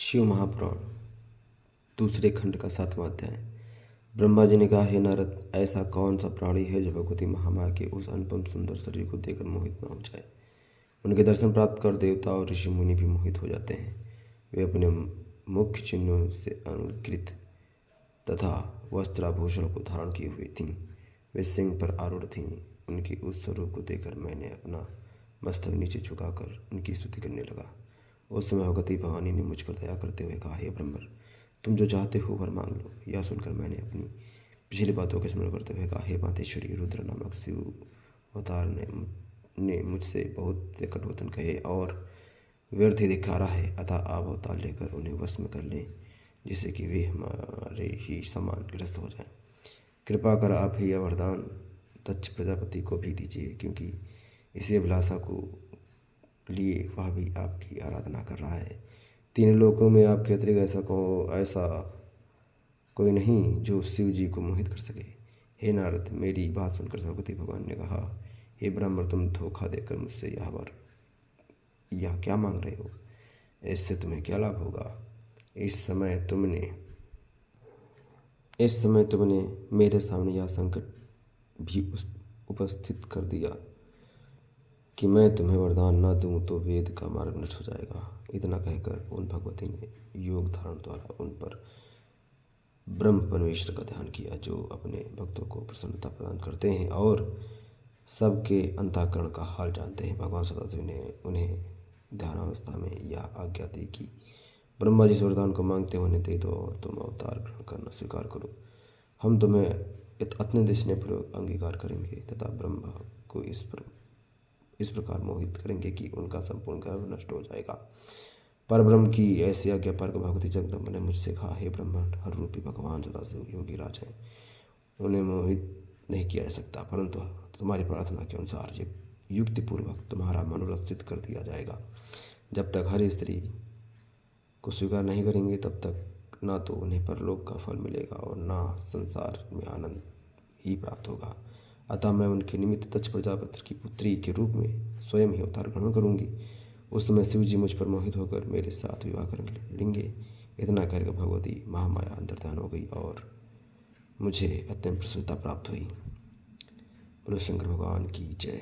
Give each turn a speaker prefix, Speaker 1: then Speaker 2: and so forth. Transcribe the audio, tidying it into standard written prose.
Speaker 1: शिव महापुराण दूसरे खंड का 7वां अध्याय। ब्रह्मा जी ने कहा, हे नारद, ऐसा कौन सा प्राणी है जो भगवती महामाया के उस अनुपम सुंदर शरीर को देखकर मोहित न हो जाए। उनके दर्शन प्राप्त कर देवता और ऋषि मुनि भी मोहित हो जाते हैं। वे अपने मुख्य चिन्हों से अलंकृत तथा वस्त्राभूषण को धारण किए हुए थीं। वे सिंह पर आरूढ़ थीं। उनके उस स्वरूप को देखकर मैंने अपना मस्तक नीचे झुकाकर उनकी स्तुति करने लगा। उस समय भगवती भवानी ने मुझ पर दया करते हुए कहा, हे ब्रह्मण, तुम जो चाहते हो वर मांग लो। यह सुनकर मैंने अपनी पिछली बातों का स्मरण करते हुए कहा, हे मातेश्वरी, रुद्र नामक शिव अवतार ने मुझसे बहुत से कटुवचन कहे और व्यर्थ ही धिक्कारा है। अतः आप अवतार लेकर उन्हें वश में कर लें, जिससे कि वे हमारे ही समान ग्रस्त हो जाएं। कृपा कर आप ही यह वरदान दक्ष प्रजापति को भी दीजिए, क्योंकि इसी अभिलाषा को लिए वह भी आपकी आराधना कर रहा है। तीन लोकों में आपके अतिरिक्त ऐसा कोई नहीं जो शिव जी को मोहित कर सके। हे नारद, मेरी बात सुनकर भगवती भगवान ने कहा, हे ब्रह्मण, तुम धोखा देकर मुझसे यह क्या मांग रहे हो? इससे तुम्हें क्या लाभ होगा? इस समय तुमने मेरे सामने यह संकट भी उपस्थित कर दिया कि मैं तुम्हें वरदान न दूं तो वेद का मार्ग नष्ट हो जाएगा। इतना कहकर उन भगवती ने योग धारण द्वारा उन पर ब्रह्म परमेश्वर का ध्यान किया, जो अपने भक्तों को प्रसन्नता प्रदान करते हैं और सबके अंतःकरण का हाल जानते हैं। भगवान सदाशिव ने उन्हें ध्यानावस्था में यह आज्ञा दी कि ब्रह्मा जी इस वरदान को मांगते होने दे दो और तुम अवतार ग्रहण करना स्वीकार करो। हम तुम्हें अत्यंत स्नेहपूर्वक अंगीकार करेंगे तथा ब्रह्मा को इस प्रकार मोहित करेंगे कि उनका संपूर्ण गर्व नष्ट हो जाएगा। परब्रह्म की ऐसी आज्ञा पर भगवती जगदम्बा ने मुझसे कहा, हे ब्रह्मण, हर रूपी भगवान सदाशिव योगी राज हैं। उन्हें मोहित नहीं किया जा सकता, परंतु तुम्हारी प्रार्थना के अनुसार युक्तिपूर्वक तुम्हारा मनोरथ सिद्ध कर दिया जाएगा। जब तक हर स्त्री को स्वीकार नहीं करेंगे, तब तक ना तो उन्हें परलोक का फल मिलेगा और ना संसार में आनंद ही प्राप्त होगा। अतः मैं उनके निमित्त दक्ष प्रजापति की पुत्री के रूप में स्वयं ही अवतार ग्रहण करूंगी। उस समय शिव जी मुझ पर मोहित होकर मेरे साथ विवाह कर लेंगे। इतना कहकर भगवती महामाया अंतर्ध्यान हो गई और मुझे अत्यंत प्रसन्नता प्राप्त हुई। बोलो शंकर भगवान की जय।